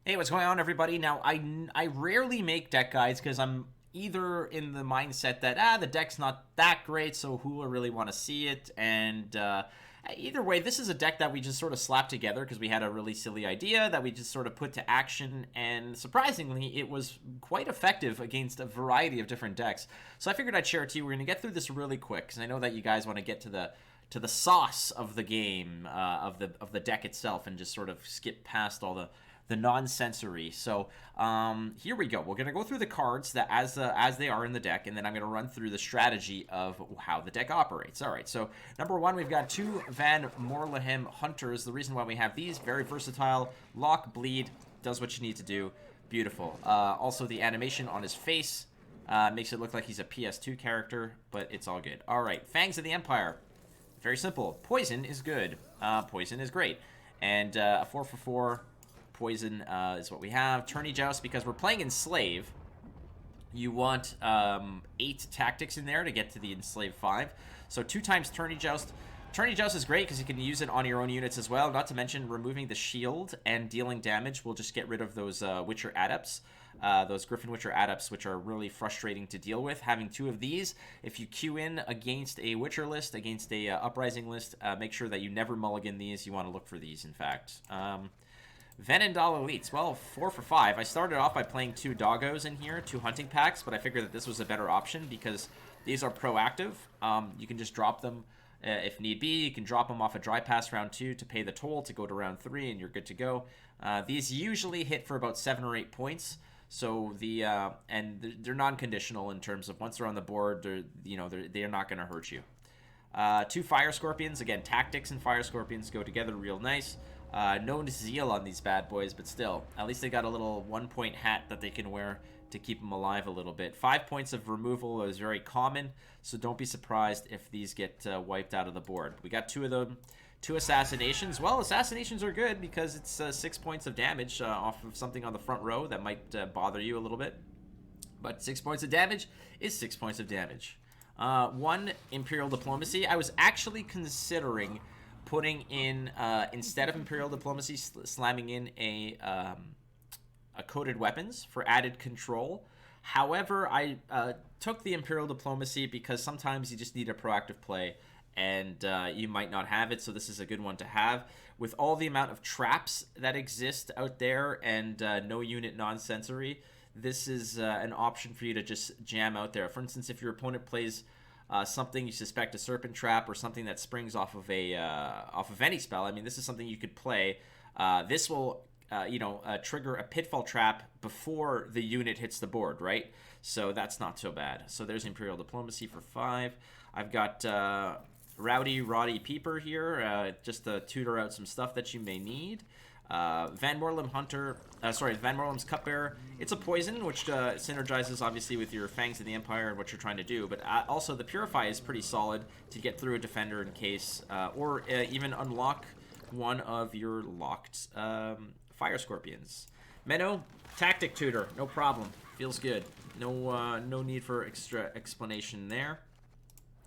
Hey, what's going on, everybody? Now, I rarely make deck guides because I'm either in the mindset that the deck's not that great, so who will really want to see it? And either way, this is a deck that we just sort of slapped together because we had a really silly idea that we just sort of put to action, and surprisingly, it was quite effective against a variety of different decks. So I figured I'd share it to you. We're going to get through this really quick because I know that you guys want to get to the sauce of the game, of the deck itself, and just sort of skip past all the nonsensory. So here we go. We're going to go through the cards that as they are in the deck, and then I'm going to run through the strategy of how the deck operates. All right, so number one, we've got two Van Morlehem Hunters. The reason why we have these, very versatile, lock, bleed, does what you need to do. Beautiful. Also, the animation on his face makes it look like he's a PS2 character, but it's all good. All right, Fangs of the Empire. Very simple. Poison is good. Poison is great. And a 4/4 poison is what we have. Tourney Joust, because we're playing Enslave, you want 8 tactics in there to get to the Enslave 5. So 2 times Tourney Joust. Tourney Joust is great because you can use it on your own units as well. Not to mention removing the shield and dealing damage will just get rid of those Witcher Adepts. Those Griffin Witcher Adepts, which are really frustrating to deal with. Having 2 of these, if you queue in against a Witcher list, against a Uprising list, make sure that you never mulligan these. You want to look for these, in fact. Venendal Elites. Well, 4/5. I started off by playing 2 Doggos in here, 2 Hunting Packs, but I figured that this was a better option because these are proactive. You can just drop them if need be. You can drop them off a Dry Pass round 2 to pay the toll to go to round 3, and you're good to go. These usually hit for about 7 or 8 points. So they're non-conditional in terms of once they're on the board, they're not going to hurt you. 2 Fire Scorpions. Again, tactics and Fire Scorpions go together real nice. No zeal on these bad boys, but still, at least they got a little 1-point hat that they can wear to keep them alive a little bit. 5 points of removal is very common, so don't be surprised if these get wiped out of the board. We got 2 of them. 2 Assassinations. Well, Assassinations are good because it's 6 points of damage off of something on the front row that might bother you a little bit. But 6 points of damage is 6 points of damage. 1 Imperial Diplomacy. I was actually considering putting in, instead of Imperial Diplomacy, slamming in a Coded Weapons for added control. However, I took the Imperial Diplomacy because sometimes you just need a proactive play, and you might not have it, so this is a good one to have. With all the amount of traps that exist out there and no unit non-sensory, this is an option for you to just jam out there. For instance, if your opponent plays something you suspect a Serpent Trap or something that springs off of any spell, I mean, this is something you could play. This will trigger a Pitfall Trap before the unit hits the board, right? So that's not so bad. So there's Imperial Diplomacy for 5. I've got Roddy Peeper here, just to tutor out some stuff that you may need. Van Morlem's Cupbearer. It's a poison, which synergizes obviously with your Fangs of the Empire and what you're trying to do, but also the Purify is pretty solid to get through a defender in case, or even unlock one of your locked Fire Scorpions. Menno, Tactic Tutor, no problem. Feels good. No need for extra explanation there.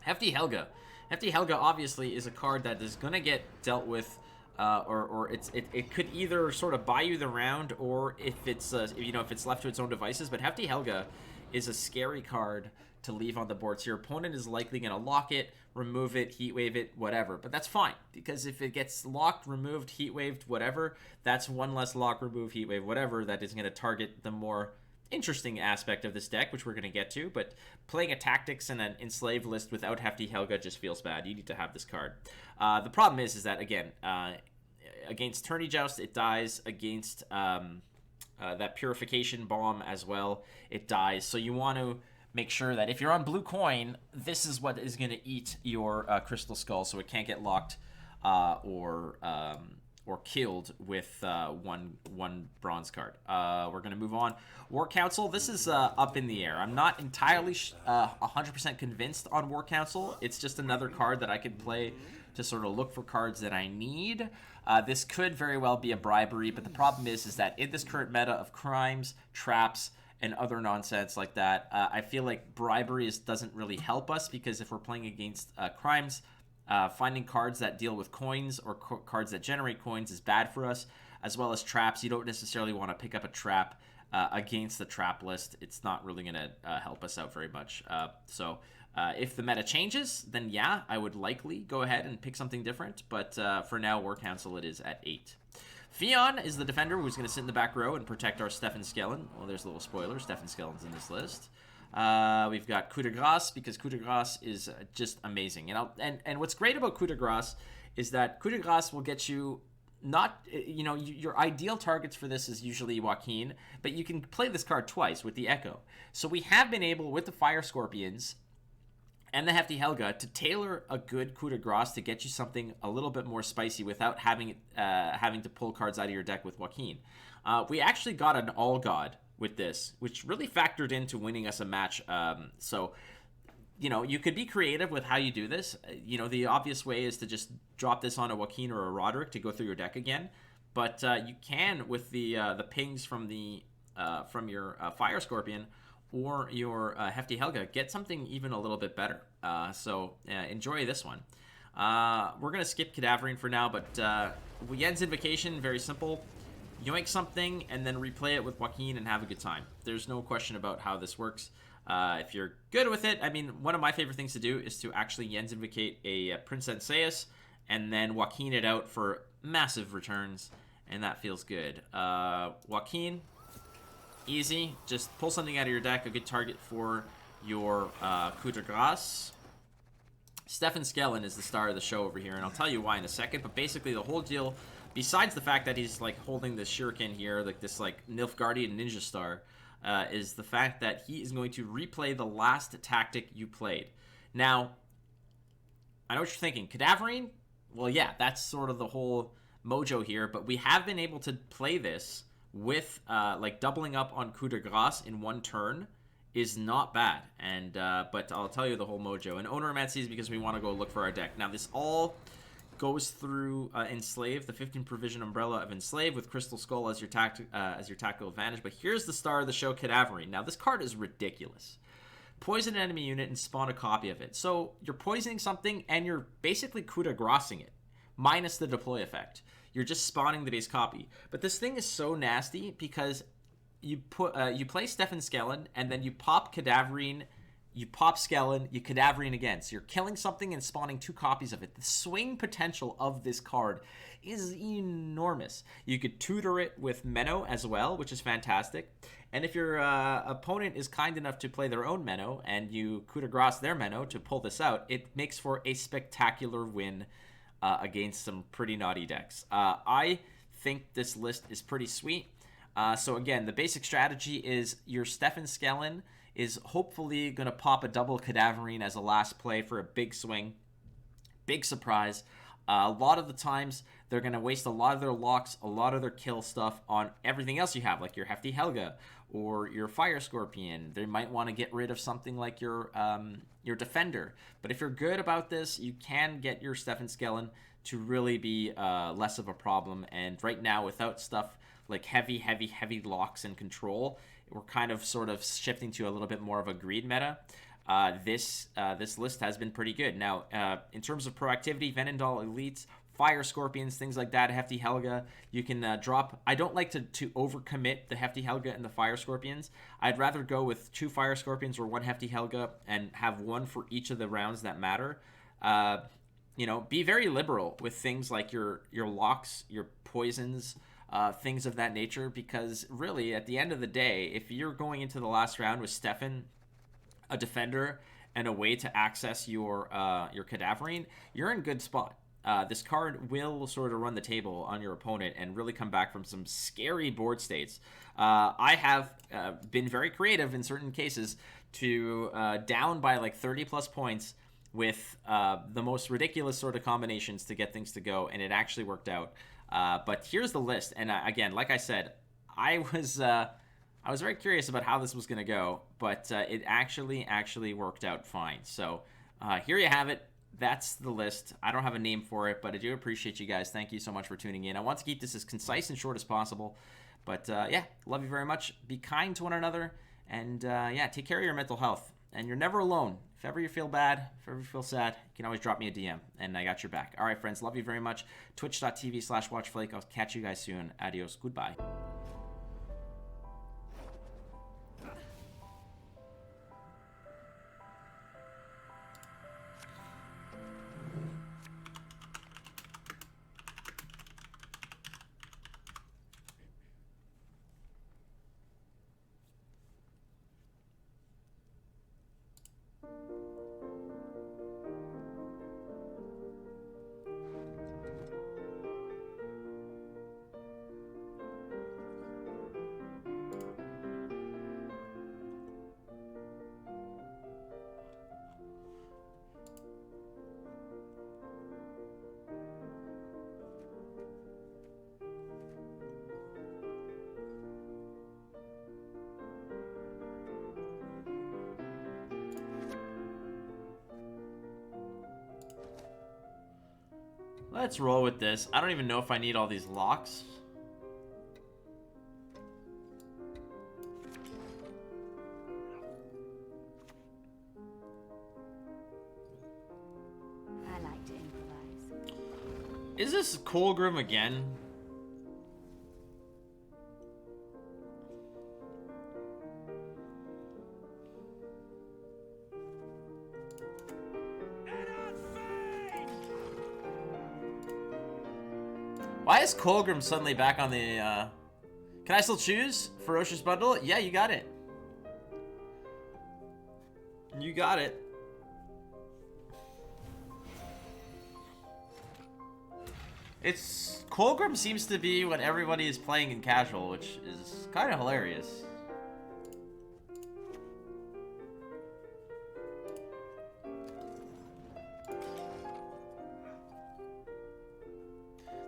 Hefty Helga. Hefty Helga obviously is a card that is going to get dealt with, or it could either sort of buy you the round, or if it's left to its own devices. But Hefty Helga is a scary card to leave on the board. So your opponent is likely going to lock it, remove it, heatwave it, whatever. But that's fine, because if it gets locked, removed, heatwaved, whatever, that's one less lock, remove, heatwave, whatever that is going to target the more interesting aspect of this deck, which we're going to get to. But playing a Tactics and an Enslaved list without Hefty Helga just feels bad. You need to have this card. The problem is that, again, against Tourney Joust, it dies. Against that Purification Bomb as well, it dies. So you want to make sure that if you're on blue coin, this is what is going to eat your Crystal Skull, so it can't get locked or killed with one bronze card. We're going to move on. War Council, this is up in the air. I'm not entirely 100% convinced on War Council. It's just another card that I could play to sort of look for cards that I need. This could very well be a bribery, but the problem is that in this current meta of crimes, traps, and other nonsense like that, I feel like bribery doesn't really help us, because if we're playing against crimes, finding cards that deal with coins or cards that generate coins is bad for us. as well as traps. You don't necessarily want to pick up a trap against the trap list. It's not really going to help us out very much. So if the meta changes, then yeah, I would likely go ahead and pick something different. But for now, War Council it is at 8. Fion is the defender who's going to sit in the back row and protect our Stefan Skellen. Well, there's a little spoiler. Stefan Skellen's in this list. We've got Coup de Grace, because Coup de Grace is just amazing. And what's great about Coup de Grace is that Coup de Grace will get you not, your ideal targets for this is usually Joaquin, but you can play this card twice with the Echo. So we have been able, with the Fire Scorpions and the Hefty Helga, to tailor a good Coup de Grace to get you something a little bit more spicy without having to pull cards out of your deck with Joaquin. We actually got an All God with this, which really factored into winning us a match. So, you could be creative with how you do this. The obvious way is to just drop this on a Joaquin or a Roderick to go through your deck again. But you can, with the pings from your Fire Scorpion or your Hefty Helga, get something even a little bit better. So enjoy this one. We're going to skip Cadaverine for now, but Yen's Invocation, very simple. Yoink something and then replay it with Joaquin and have a good time. There's no question about how this works. If you're good with it, I mean, one of my favorite things to do is to actually Yen's Invocate a Prince Anseus and then Joaquin it out for massive returns, and that feels good. Joaquin, easy. Just pull something out of your deck, a good target for your Coup de Grace. Stefan Skellen is the star of the show over here, and I'll tell you why in a second, but basically the whole deal, besides the fact that he's like holding this shuriken here, like this like Nilfgaardian ninja star, is the fact that he is going to replay the last tactic you played. Now, I know what you're thinking. Cadaverine? Well, yeah, that's sort of the whole mojo here, but we have been able to play this with like doubling up on Coup de Grace in one turn is not bad. And but I'll tell you the whole mojo. And Owner-Mancy is because we want to go look for our deck. Now, this all goes through Enslave, the 15 provision umbrella of Enslave with Crystal Skull as your tactical advantage. But here's the star of the show, Cadaverine. Now, this card is ridiculous. Poison an enemy unit and spawn a copy of it. So you're poisoning something and you're basically coup de gracing it, minus the deploy effect. You're just spawning the base copy. But this thing is so nasty because you play Stefan Skellen and then you pop Cadaverine. You pop Skellen, you Cadaverine again. So you're killing something and spawning 2 copies of it. The swing potential of this card is enormous. You could tutor it with Menno as well, which is fantastic. And if your opponent is kind enough to play their own Menno and you coup de grace their Menno to pull this out, it makes for a spectacular win against some pretty naughty decks. I think this list is pretty sweet. So again, the basic strategy is your Stefan Skellen is hopefully going to pop a double Cadaverine as a last play for a big swing. Big surprise. A lot of the times, they're going to waste a lot of their locks, a lot of their kill stuff on everything else you have, like your Hefty Helga or your Fire Scorpion. They might want to get rid of something like your Defender. But if you're good about this, you can get your Stefan Skellen to really be less of a problem. And right now, without stuff like heavy locks and control, we're kind of sort of shifting to a little bit more of a greed meta. This list has been pretty good. Now, in terms of proactivity, Venendal Elites, Fire Scorpions, things like that, Hefty Helga, you can drop. I don't like to overcommit the Hefty Helga and the Fire Scorpions. I'd rather go with 2 Fire Scorpions or 1 Hefty Helga and have 1 for each of the rounds that matter. Be very liberal with things like your locks, your poisons, things of that nature, because really at the end of the day, if you're going into the last round with Stefan, a defender, and a way to access your Cadaverine, you're in good spot. This card will sort of run the table on your opponent and really come back from some scary board states. I have been very creative in certain cases to down by like 30 plus points with the most ridiculous sort of combinations to get things to go, and it actually worked out. But here's the list, and again, like I said, I was very curious about how this was going to go, but it actually worked out fine. So here you have it. That's the list. I don't have a name for it, but I do appreciate you guys. Thank you so much for tuning in. I want to keep this as concise and short as possible, but yeah, love you very much. Be kind to one another, and yeah, take care of your mental health. And you're never alone. If ever you feel bad, if ever you feel sad, you can always drop me a DM, and I got your back. All right, friends, love you very much. Twitch.tv/WatchFlake. I'll catch you guys soon. Adios. Goodbye. Let's roll with this. I don't even know if I need all these locks. I like to improvise. Is this Colgrim again? Why is Colgrim suddenly back on the, Can I still choose? Ferocious Bundle? Yeah, you got it. You got it. It's... Colgrim seems to be when everybody is playing in casual, which is kind of hilarious.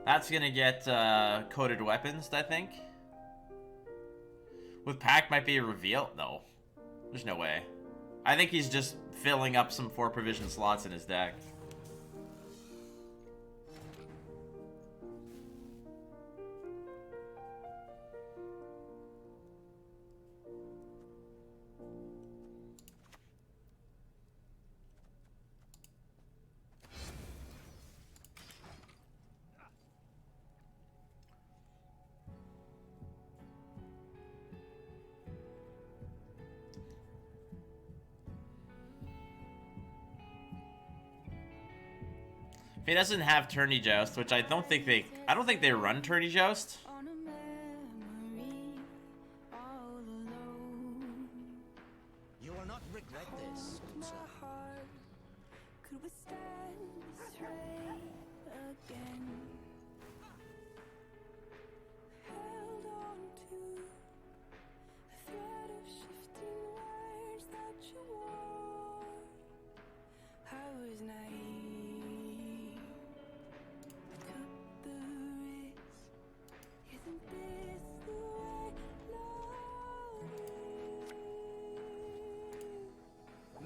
That's gonna get coded weapons, I think. With Pack might be a reveal. No, there's no way. I think he's just filling up some 4 provision slots in his deck. If he doesn't have Tourney Joust, which I don't think they run Tourney Joust. You will not regret this, good sir.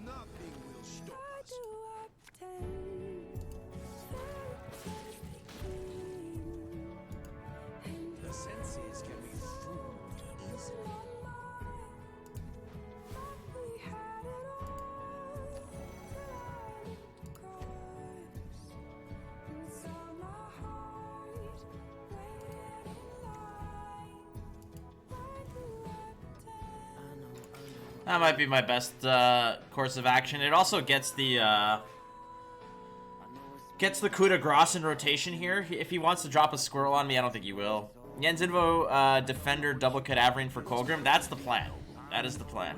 Nothing will stop us. The senses can be fooled easily. That might be my best course of action. It also gets the coup de grace in rotation here. If he wants to drop a squirrel on me, I don't think he will. Jens Invo, Defender, double Cadaverine for Colgrim. That's the plan. That is the plan.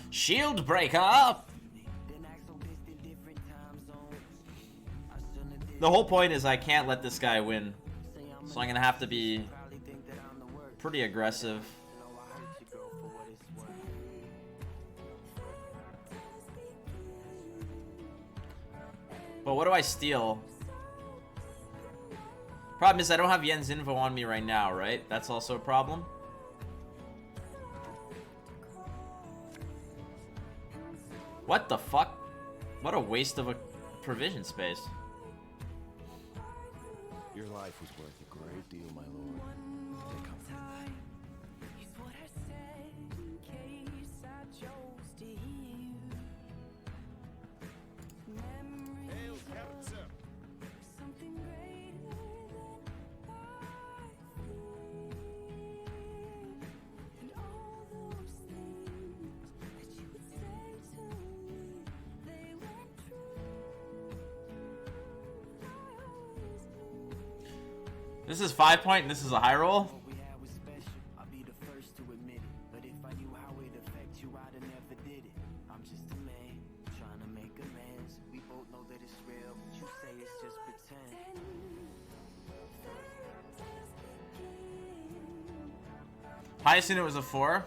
Shield breaker! The whole point is I can't let this guy win. So I'm gonna have to be pretty aggressive. But what do I steal? Problem is I don't have Yen's info on me right now, right? That's also a problem. What the fuck? What a waste of a provision space. Your life was worth a great deal, my lord. Take comfort in that. This is 5 point and this is a high roll. Highest unit was a 4.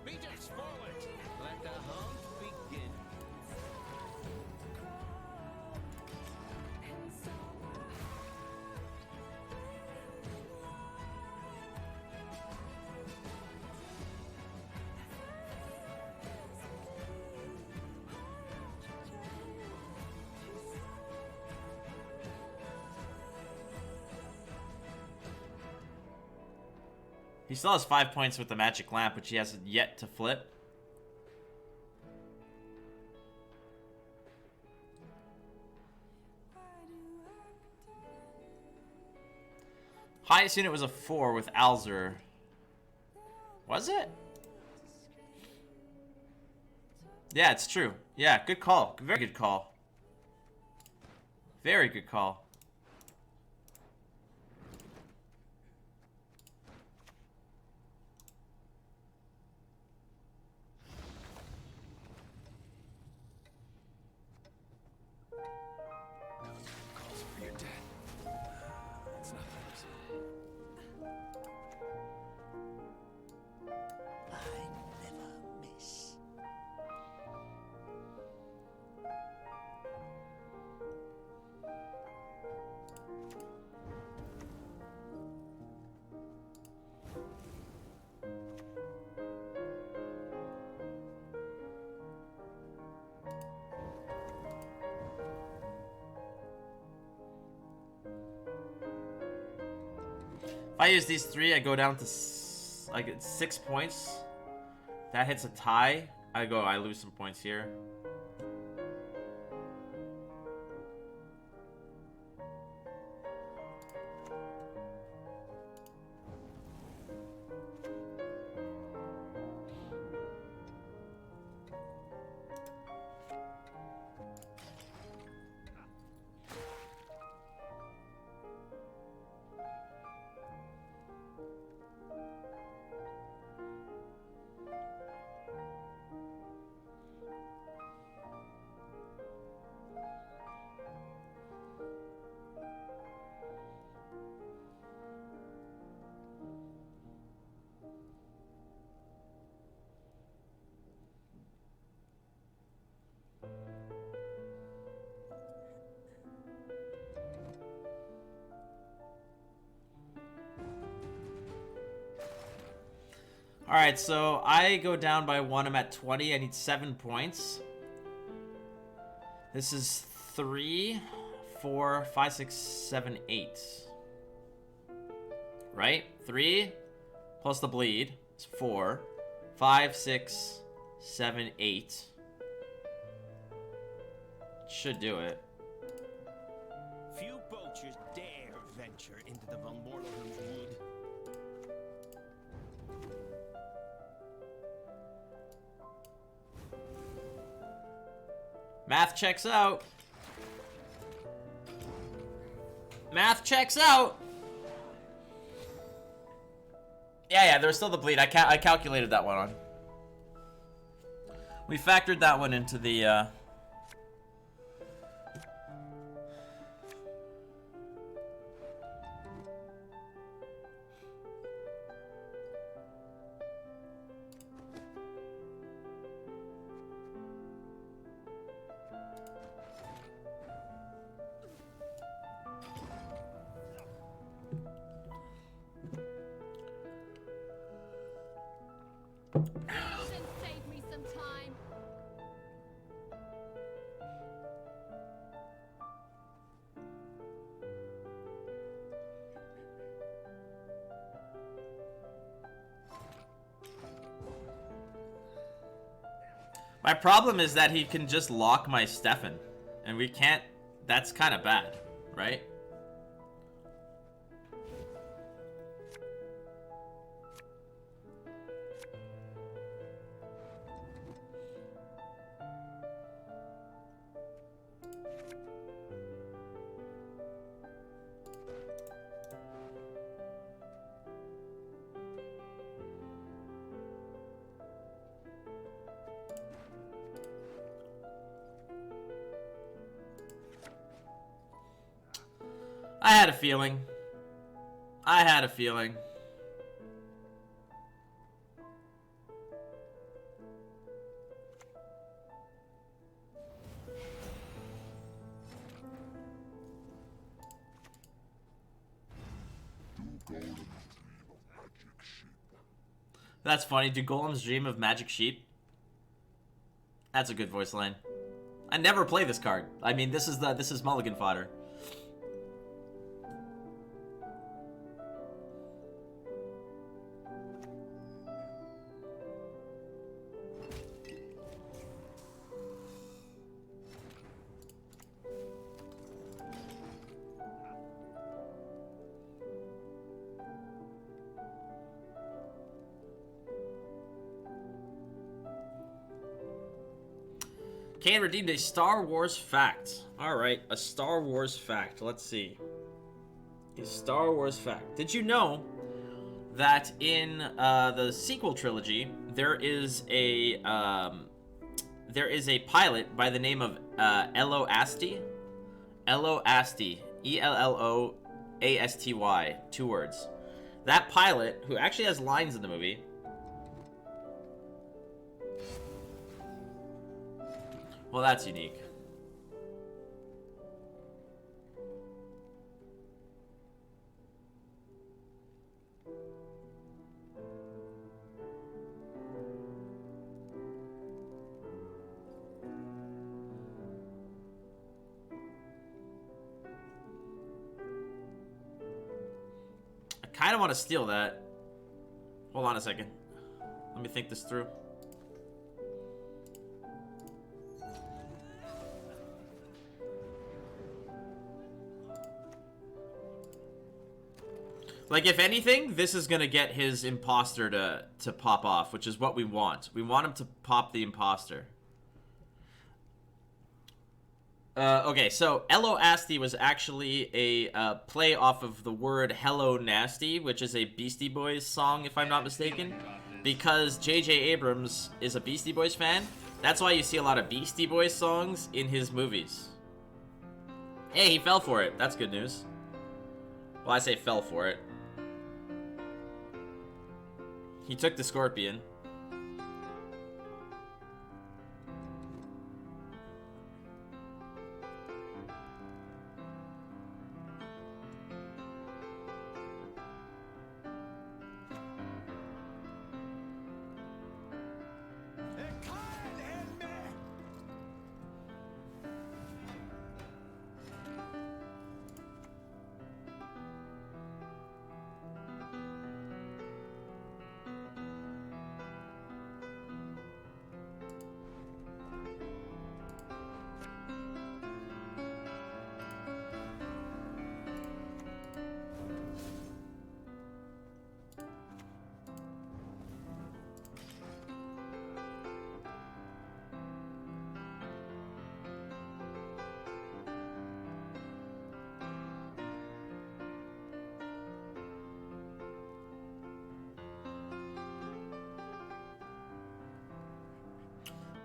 Beaters forward. Let the hunt begin. He still has 5 points with the magic lamp, which he has yet to flip. Highest unit was a 4 with Alzer. Was it? Yeah, it's true. Yeah, good call. Very good call. Very good call. Calls for your death. It's not personal. I never miss. If I use these 3, I go down to I get 6 points. That hits a tie. I lose some points here. Alright, so I go down by 1. I'm at 20. I need 7 points. This is 3, 4, 5, 6, 7, 8. Right? 3 plus the bleed is 4. 5, 6, 7, 8. Should do it. Few poachers dare venture into the Von Morlohen's wood. Math checks out. Math checks out. Yeah, there's still the bleed. I calculated that one on. We factored that one into the Save me some time. My problem is that he can just lock my Stefan. And we can't... That's kind of bad, right? I had a feeling. I had a feeling. That's funny. Do golems dream of magic sheep? That's a good voice line. I never play this card. I mean, this is mulligan fodder. Kane redeemed a Star Wars fact. Alright, a Star Wars fact. Let's see. A Star Wars fact. Did you know that in the sequel trilogy, there is a pilot by the name of Ello Asti? Ello Asti. E-L-L-O-A-S-T-Y. 2 words. That pilot, who actually has lines in the movie... Well, that's unique. I kind of want to steal that. Hold on a second. Let me think this through. Like, if anything, this is gonna get his imposter to pop off, which is what we want. We want him to pop the imposter. Okay, so Ello Asti was actually a play off of the word Hello Nasty, which is a Beastie Boys song, if I'm not mistaken. Because J.J. Abrams is a Beastie Boys fan, that's why you see a lot of Beastie Boys songs in his movies. Hey, he fell for it. That's good news. Well, I say fell for it. He took the scorpion.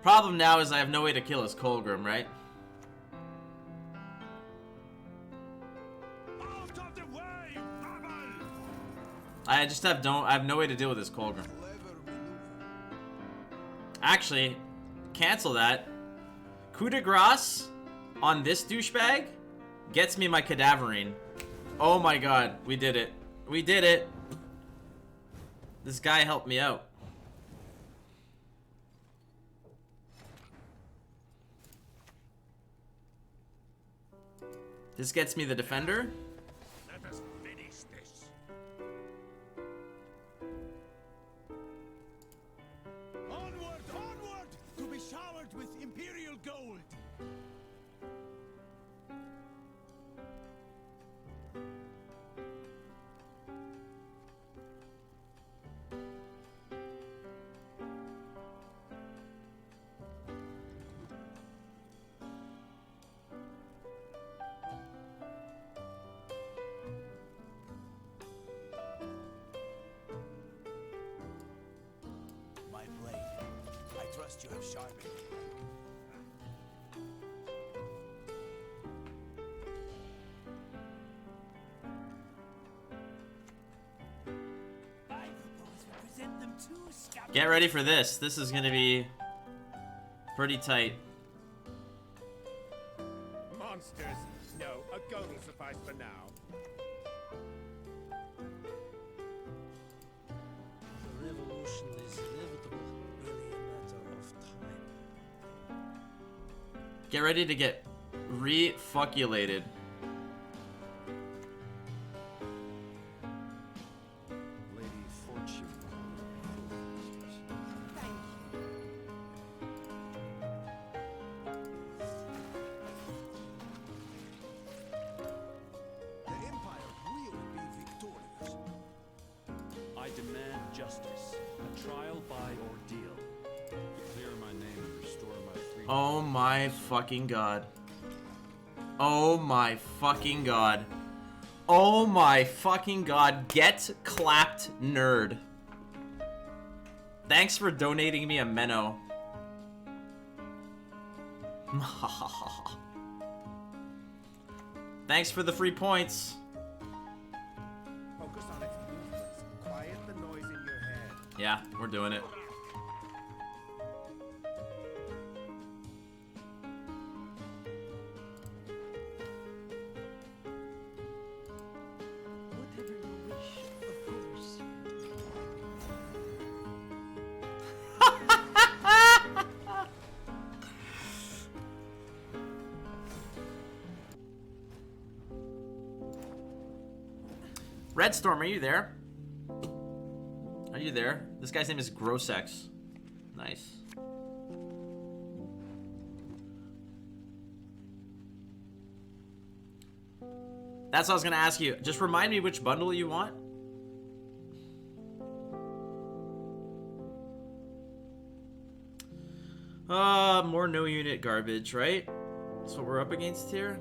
Problem now is I have no way to kill his Colgrim, right? Out of the way, babble! I just have no way to deal with his Colgrim. Actually, cancel that. Coup de grace on this douchebag gets me my Cadaverine. Oh my god, we did it. We did it. This guy helped me out. This gets me the defender. Let us finish this. Onward, onward, to be showered with imperial gold. My blade, I trust you have sharpened it. I propose we present them to Scab. Get ready for this. This is gonna be pretty tight. Monsters! No, a gun will suffice for now. The revolution is inevitable, merely a matter of time. Get ready to get re-fuckulated. Lady Fortune. The Empire will be victorious. I demand justice. A trial by ordeal. Clear my name and restore my freedom. Oh my fucking god. Oh my fucking god. Oh my fucking god. Get clapped, nerd. Thanks for donating me a Menno. Thanks for the free points. Focus on its movements. Quiet the noise in your head. Yeah, we're doing it. Whatever you wish, of course. Redstorm, are you there? Are you there? This guy's name is Grossex. Nice. That's what I was gonna ask you. Just remind me which bundle you want. More no unit garbage, right? That's what we're up against here.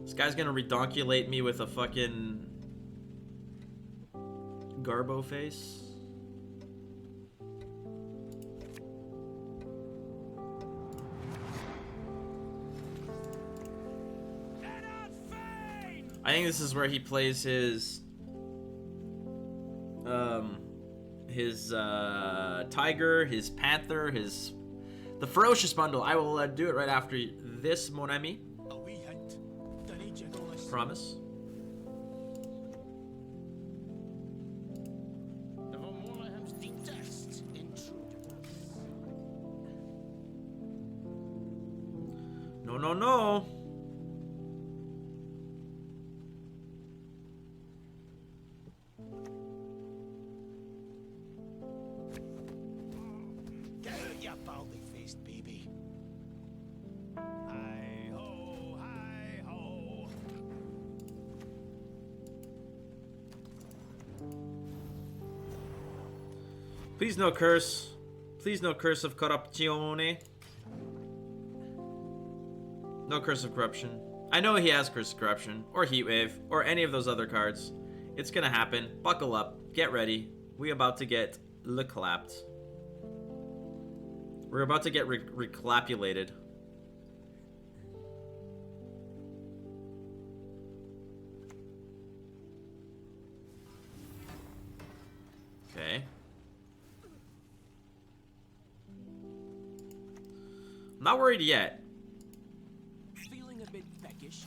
This guy's gonna redonkulate me with a fucking Garbo face. I think this is where he plays his tiger, his panther, the ferocious bundle. I will do it right after this, mon ami. A wee hint. Any gentleness. Promise. The Von Morleham's detest intruders. No, no, no. Get out, ya baldy-faced baby. Hi-ho, hi-ho. Please no curse. Please no curse of corruptione. No curse of corruption. I know he has curse of corruption, or heatwave, or any of those other cards. It's gonna happen. Buckle up. Get ready. We about to get clapped. We're about to get reclapulated. Okay. I'm not worried yet. Feeling a bit peckish.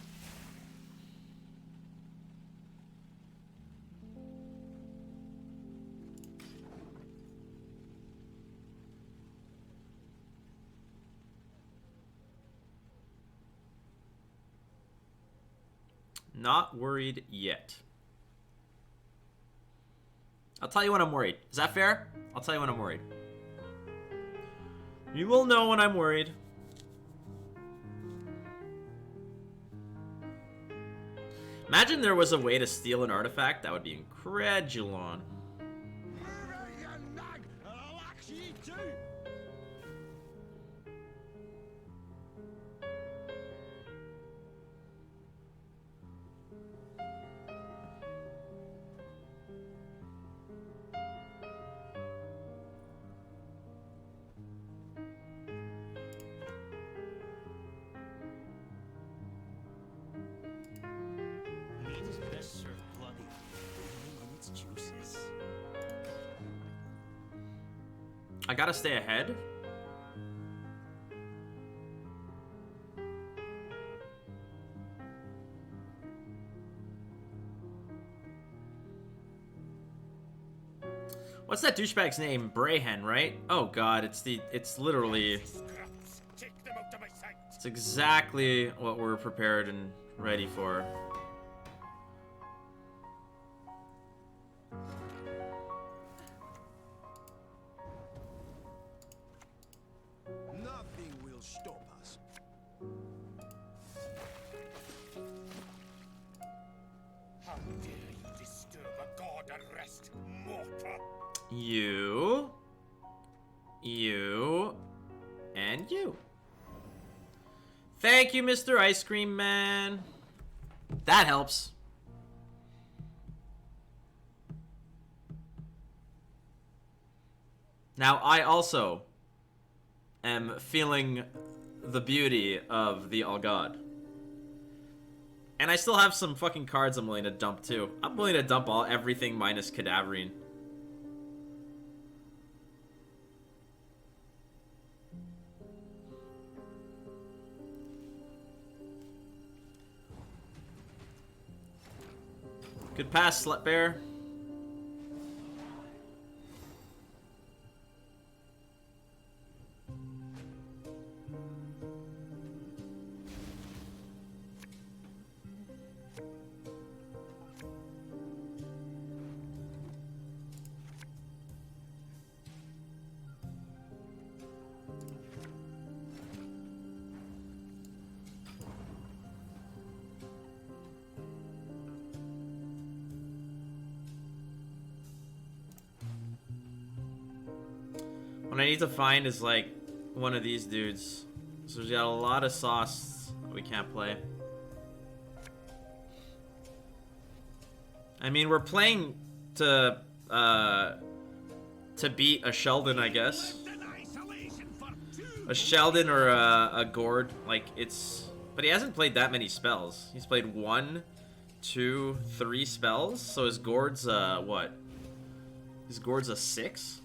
Not worried yet. I'll tell you when I'm worried. Is that fair? I'll tell you when I'm worried. You will know when I'm worried. Imagine there was a way to steal an artifact. That would be incredulon. I gotta stay ahead. What's that douchebag's name? Brayhen, right? Oh god, it's literally... It's exactly what we're prepared and ready for. Nothing will stop us. How dare you disturb a god at rest, mortal? You, and you. Thank you, Mr. Ice Cream Man. That helps. Now, I also am feeling the beauty of the All God. And I still have some fucking cards I'm willing to dump, too. I'm willing to dump everything minus Cadaverine. Good pass, Slut Bear. What I need to find is, like, one of these dudes. So we've got a lot of sauce that we can't play. I mean, we're playing to beat a Sheldon, I guess. A Sheldon or a Gord. Like, it's... But he hasn't played that many spells. He's played 1, 2, 3 spells. So his Gord's, what? His Gord's a 6?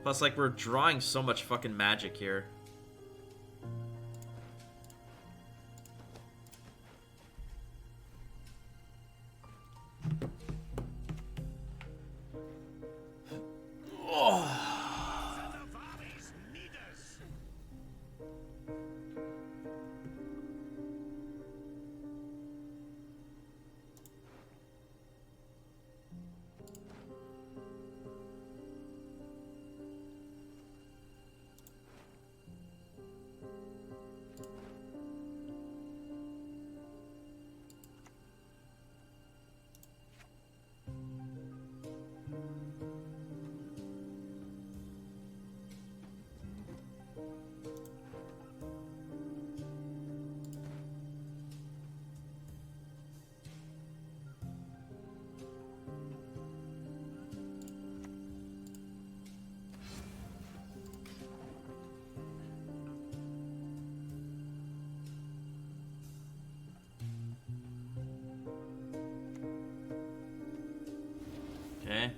Plus, like, we're drawing so much fucking magic here. Oh. Okay.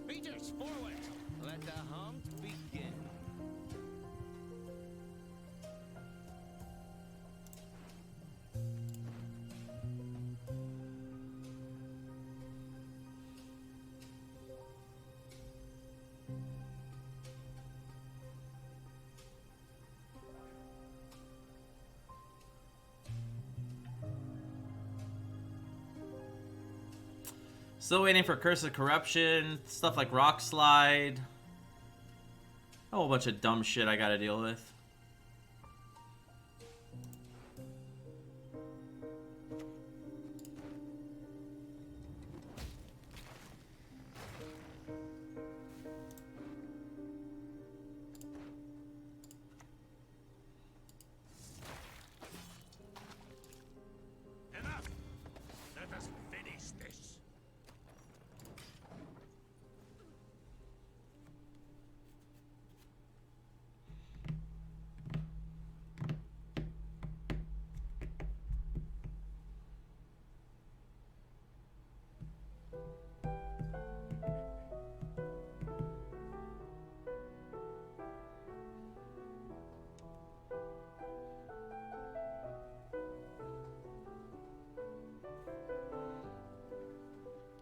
Beaters, forward! Let the Still waiting for Curse of Corruption. Stuff like Rock Slide. A whole bunch of dumb shit I gotta deal with. Enough! Let us finish this.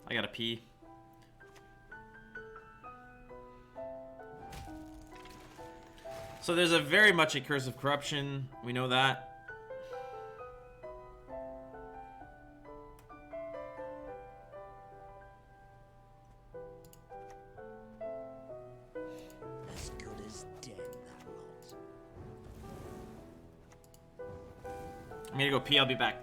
I gotta pee. So there's a very much a Curse of Corruption. We know that. As good as dead, that lot. I'm gonna go pee. I'll be back.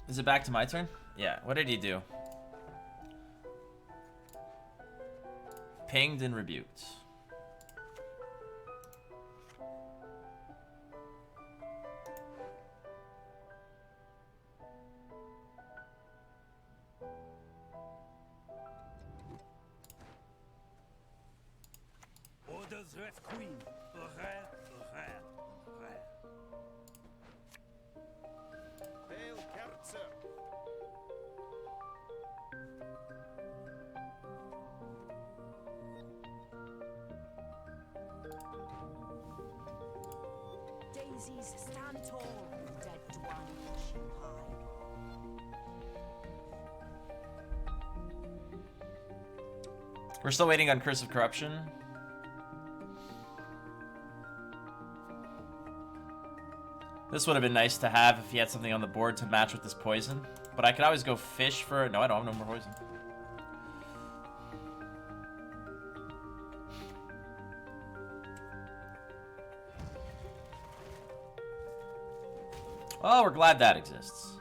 Is it back to my turn? Yeah, what did he do? Pinged and rebuked. Orders ref queen. Horaire, horaire, horaire. Hail Kerzer. Daisies, stand tall. Dead Dwan, push you high. We're still waiting on Curse of Corruption. This would have been nice to have if he had something on the board to match with this poison. But I could always go fish for... No, I don't have no more poison. Well, we're glad that exists.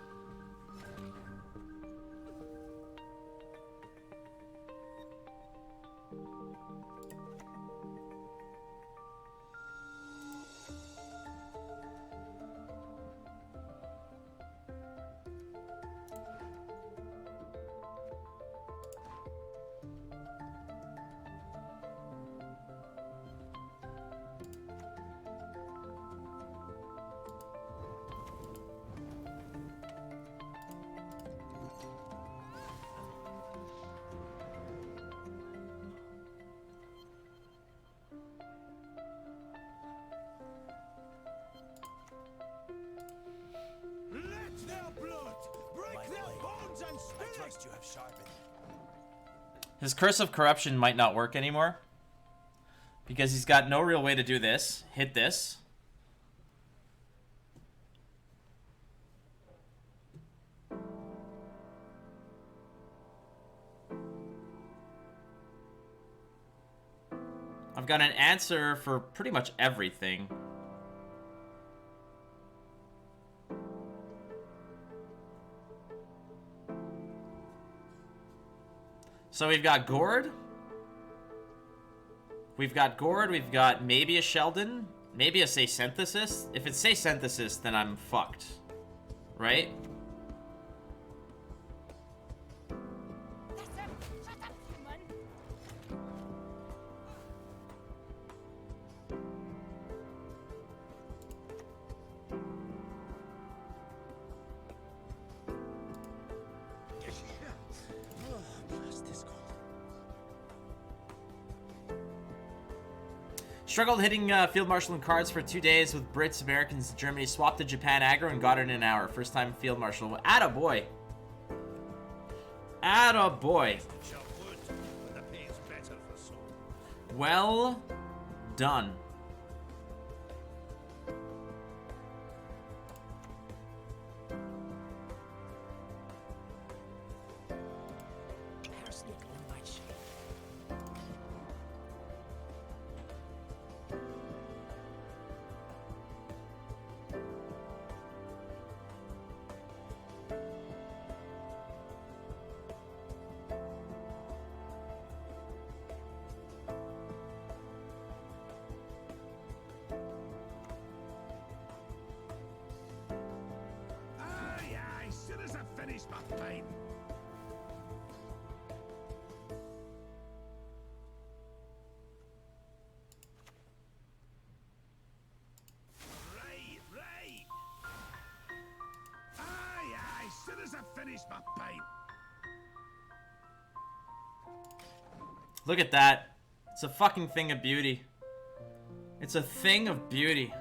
Let their blood break their bones and spirits. I trust you have sharpened. His Curse of Corruption might not work anymore. Because he's got no real way to do this. Hit this. I've got an answer for pretty much everything. So we've got Gord. We've got maybe a Sheldon. Maybe a Say Synthesis. If it's Say Synthesis, then I'm fucked. Right? Shut up, human. Oh, blast this cold. Struggled hitting Field Marshal in cards for 2 days with Brits, Americans, and Germany. Swapped to Japan aggro and got it in an hour. First time Field Marshal. Attaboy. Attaboy. Shall wood, but the pay's better for so. Well done. Arsenic on my ship. Aye, aye, soon as I finish my pipe. Right, right. Aye, aye, soon as I finish my pipe. Look at that. It's a fucking thing of beauty. It's a thing of beauty.